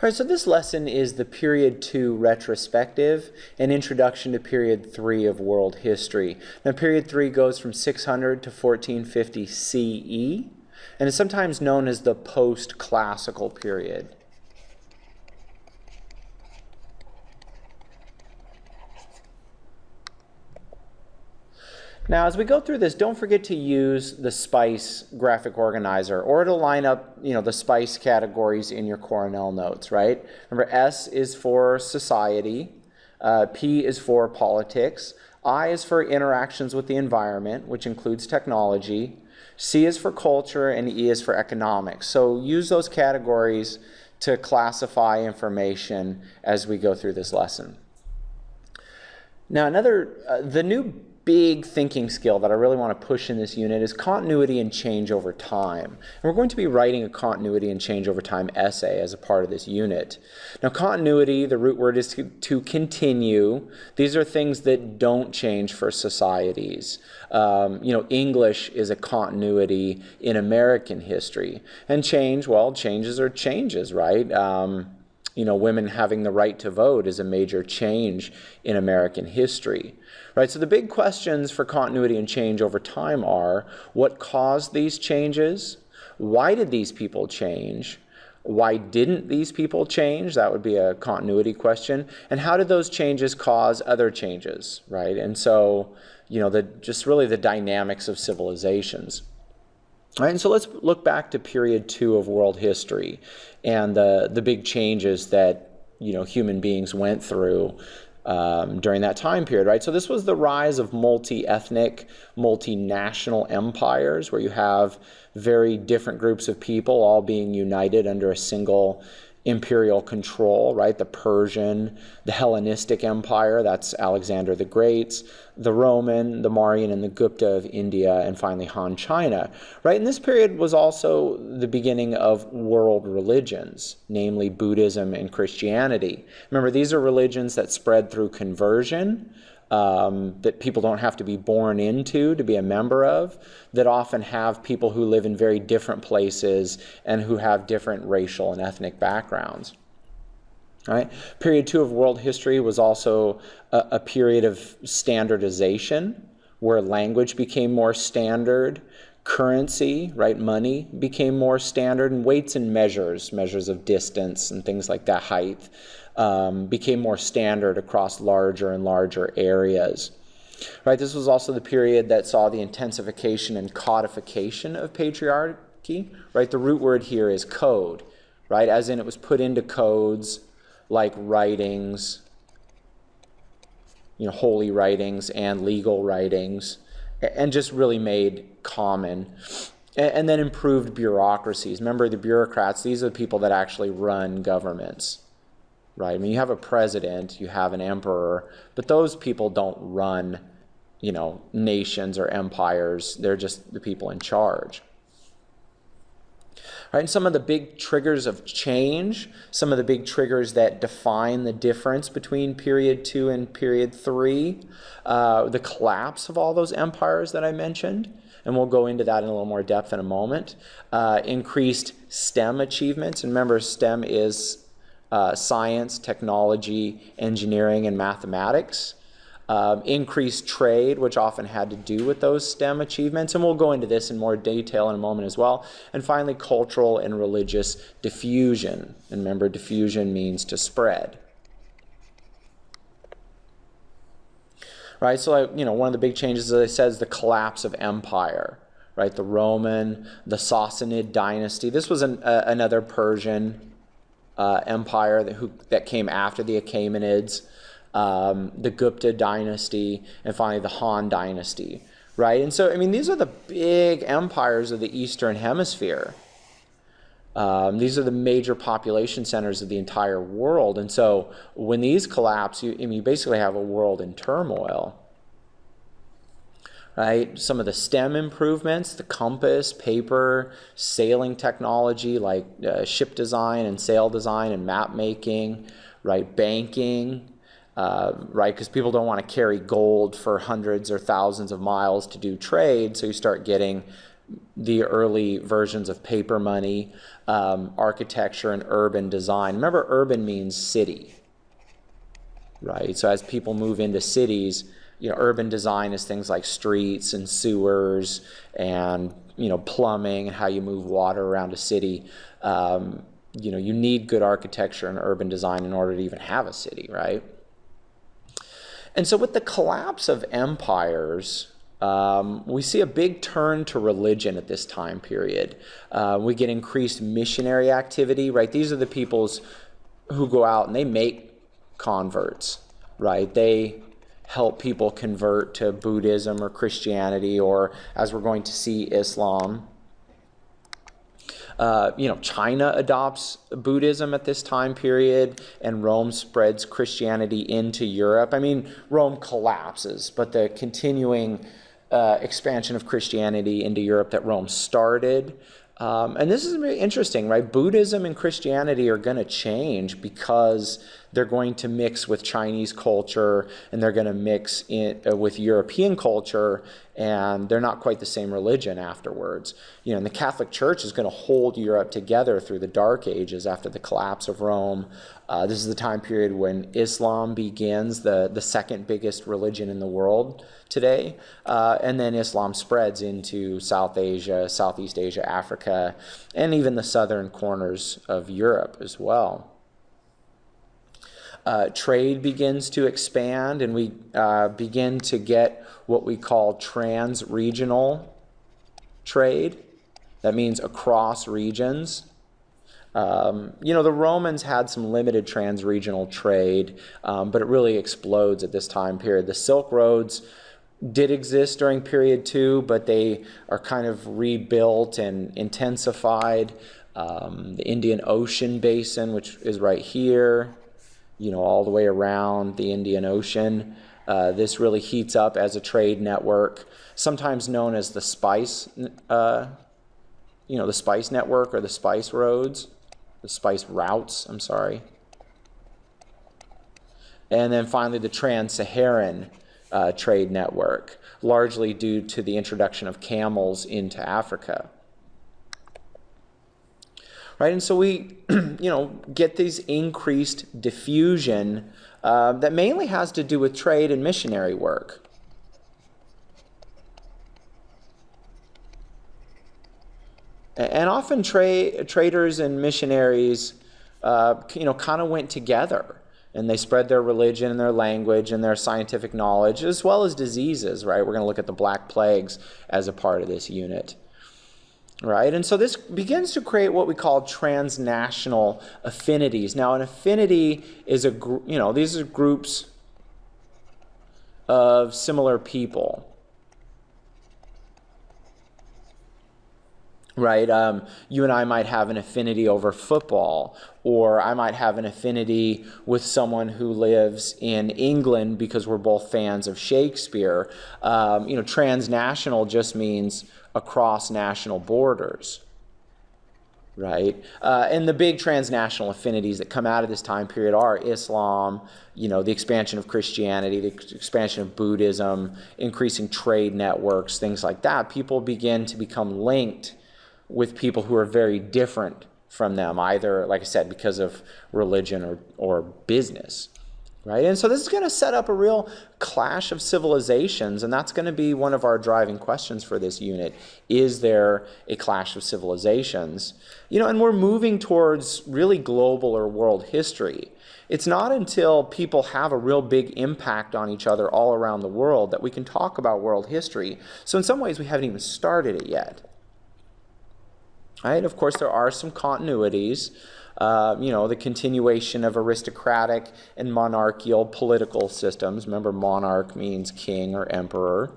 All right, so this lesson is the Period 2 Retrospective, an introduction to Period 3 of world history. Now, Period 3 goes from 600 to 1450 CE, and is sometimes known as the post-classical period. Now, as we go through this, don't forget to use the SPICE graphic organizer, or to line up, the SPICE categories in your Cornell notes, right? Remember, S is for society, P is for politics, I is for interactions with the environment, which includes technology, C is for culture, and E is for economics. So use those categories to classify information as we go through this lesson. Now, the new big thinking skill that I really want to push in this unit is continuity and change over time. And we're going to be writing a continuity and change over time essay as a part of this unit. Now, continuity, the root word is to continue. These are things that don't change for societies. English is a continuity in American history. And change, well, changes are changes, right? Women having the right to vote is a major change in American history. Right, so the big questions for continuity and change over time are: what caused these changes? Why did these people change? Why didn't these people change? That would be a continuity question. And how did those changes cause other changes, right? And so, just really the dynamics of civilizations. All right, and so let's look back to Period 2 of world history and the big changes that, human beings went through during that time period, right? So this was the rise of multi-ethnic, multinational empires, where you have very different groups of people all being united under a single imperial control, right? The Persian, the Hellenistic Empire, that's Alexander the Great's, the Roman, the Mauryan and the Gupta of India, and finally Han China, right? And this period was also the beginning of world religions, namely Buddhism and Christianity. Remember, these are religions that spread through conversion, that people don't have to be born into to be a member of, that often have people who live in very different places and who have different racial and ethnic backgrounds. All right? Period 2 of world history was also a period of standardization, where language became more standard, currency, right, money, became more standard, and weights and measures of distance and things like that, height, became more standard across larger and larger areas. Right, this was also the period that saw the intensification and codification of patriarchy. Right, the root word here is code, right, as in it was put into codes like writings, holy writings and legal writings, and just really made common. And then improved bureaucracies. Remember, the bureaucrats, these are the people that actually run governments. Right? I mean, you have a president, you have an emperor, but those people don't run, nations or empires. They're just the people in charge. Right? And some of the big triggers of change, some of the big triggers that define the difference between Period 2 and Period 3, the collapse of all those empires that I mentioned, and we'll go into that in a little more depth in a moment. Increased STEM achievements, and remember, STEM is science, technology, engineering, and mathematics. Increased trade, which often had to do with those STEM achievements, and we'll go into this in more detail in a moment as well. And finally, cultural and religious diffusion. And remember, diffusion means to spread. Right, so one of the big changes, as I said, is the collapse of empire. Right, the Roman, the Sassanid dynasty. This was another Persian empire that came after the Achaemenids, the Gupta dynasty, and finally the Han dynasty, right? And so, these are the big empires of the Eastern Hemisphere. These are the major population centers of the entire world. And so when these collapse, you basically have a world in turmoil. Right? Some of the STEM improvements, the compass, paper, sailing technology like ship design and sail design and map making, right? Banking, right? Because people don't want to carry gold for hundreds or thousands of miles to do trade, so you start getting the early versions of paper money, architecture, and urban design. Remember, urban means city, right? So as people move into cities, urban design is things like streets and sewers and, plumbing and how you move water around a city. You need good architecture and urban design in order to even have a city, right? And so with the collapse of empires, we see a big turn to religion at this time period. We get increased missionary activity, right? These are the peoples who go out and they make converts, right? They help people convert to Buddhism or Christianity, or as we're going to see, Islam. China adopts Buddhism at this time period, and Rome spreads Christianity into Europe. I mean, Rome collapses, but the continuing expansion of Christianity into Europe that Rome started. And this is very interesting, right? Buddhism and Christianity are going to change because they're going to mix with Chinese culture and they're going to mix with European culture, and they're not quite the same religion afterwards. And the Catholic Church is going to hold Europe together through the Dark Ages after the collapse of Rome. This is the time period when Islam begins, the second biggest religion in the world today. And then Islam spreads into South Asia, Southeast Asia, Africa, and even the southern corners of Europe as well. Trade begins to expand, and we begin to get what we call trans-regional trade. That means across regions. The Romans had some limited trans-regional trade, but it really explodes at this time period. The Silk Roads did exist during period 2, but they are kind of rebuilt and intensified. The Indian Ocean basin, which is right here, all the way around the Indian Ocean. This really heats up as a trade network, sometimes known as the spice, the spice network or the spice roads, the spice routes, I'm sorry. And then finally the Trans-Saharan trade network, largely due to the introduction of camels into Africa. Right, and so we, get these increased diffusion that mainly has to do with trade and missionary work. And often traders and missionaries, kind of went together, and they spread their religion and their language and their scientific knowledge, as well as diseases, right? We're going to look at the Black Plagues as a part of this unit. Right, and so this begins to create what we call transnational affinities. Now, an affinity is these are groups of similar people. Right, you and I might have an affinity over football, or I might have an affinity with someone who lives in England because we're both fans of Shakespeare. Transnational just means across national borders, right? And the big transnational affinities that come out of this time period are Islam, the expansion of Christianity, the expansion of Buddhism, increasing trade networks, things like that. People begin to become linked with people who are very different from them, either, like I said, because of religion or business. Right? And so this is going to set up a real clash of civilizations, and that's going to be one of our driving questions for this unit. Is there a clash of civilizations? And we're moving towards really global or world history. It's not until people have a real big impact on each other all around the world that we can talk about world history. So in some ways, we haven't even started it yet. Right? Of course, there are some continuities. The continuation of aristocratic and monarchical political systems. Remember, monarch means king or emperor.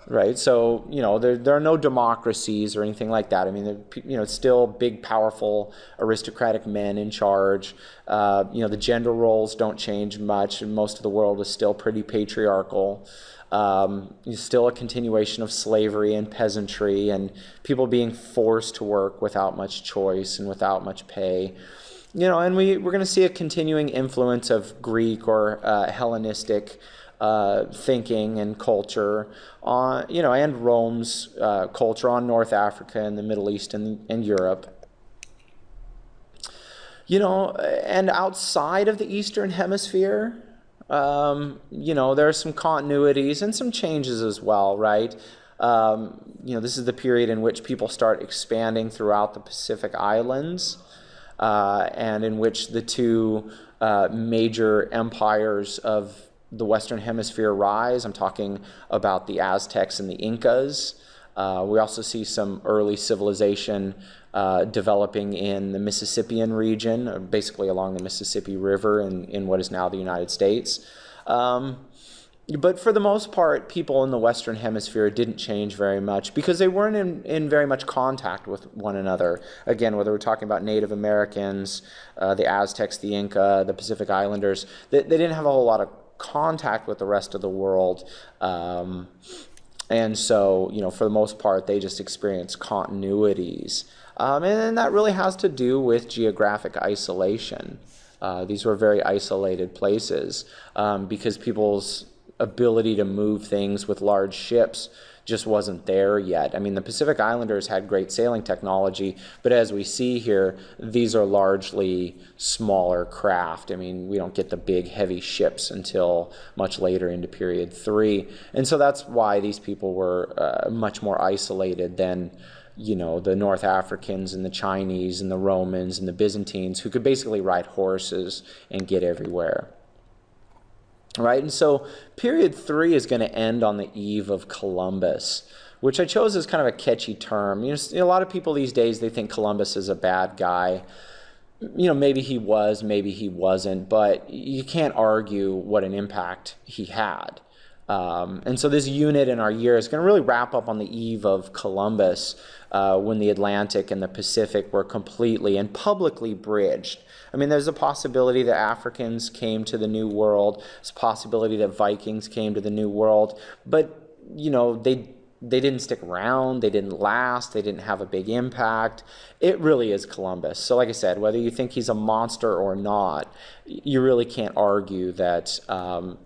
Right? So, there are no democracies or anything like that. I mean, it's still big, powerful, aristocratic men in charge. The gender roles don't change much, and most of the world is still pretty patriarchal. Still a continuation of slavery and peasantry and people being forced to work without much choice and without much pay. And we're going to see a continuing influence of Greek or Hellenistic thinking and culture on, and Rome's culture on North Africa and the Middle East and Europe. And outside of the Eastern Hemisphere, there are some continuities and some changes as well, right? This is the period in which people start expanding throughout the Pacific Islands, and in which the two major empires of the Western Hemisphere rise. I'm talking about the Aztecs and the Incas. We also see some early civilization developing in the Mississippian region, basically along the Mississippi River in what is now the United States. But for the most part, people in the Western Hemisphere didn't change very much because they weren't in very much contact with one another. Again, whether we're talking about Native Americans, the Aztecs, the Inca, the Pacific Islanders, they didn't have a whole lot of contact with the rest of the world. And so, for the most part, they just experienced continuities. And that really has to do with geographic isolation. These were very isolated places because people's ability to move things with large ships just wasn't there yet. I mean, the Pacific Islanders had great sailing technology, but as we see here, these are largely smaller craft. I mean, we don't get the big, heavy ships until much later into period 3. And so that's why these people were much more isolated than the North Africans and the Chinese and the Romans and the Byzantines, who could basically ride horses and get everywhere. Right, and so period 3 is going to end on the eve of Columbus, which I chose as kind of a catchy term. A lot of people these days, they think Columbus is a bad guy. Maybe he was, maybe he wasn't, but you can't argue what an impact he had. And so this unit in our year is going to really wrap up on the eve of Columbus, when the Atlantic and the Pacific were completely and publicly bridged. I mean, there's a possibility that Africans came to the New World. There's a possibility that Vikings came to the New World. But, they didn't stick around. They didn't last. They didn't have a big impact. It really is Columbus. So like I said, whether you think he's a monster or not, you really can't argue that,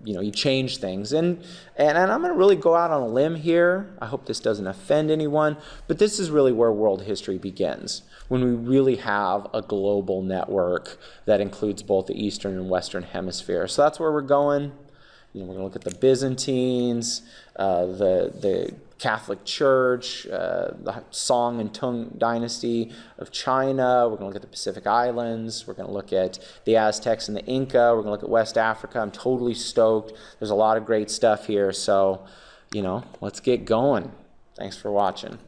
he changed things. And I'm going to really go out on a limb here. I hope this doesn't offend anyone. But this is really where world history begins, when we really have a global network that includes both the Eastern and Western Hemisphere. So that's where we're going. We're going to look at the Byzantines, the Catholic Church, the Song and Tang dynasty of China. We're going to look at the Pacific Islands. We're going to look at the Aztecs and the Inca. We're going to look at West Africa. I'm totally stoked. There's a lot of great stuff here. So, let's get going. Thanks for watching.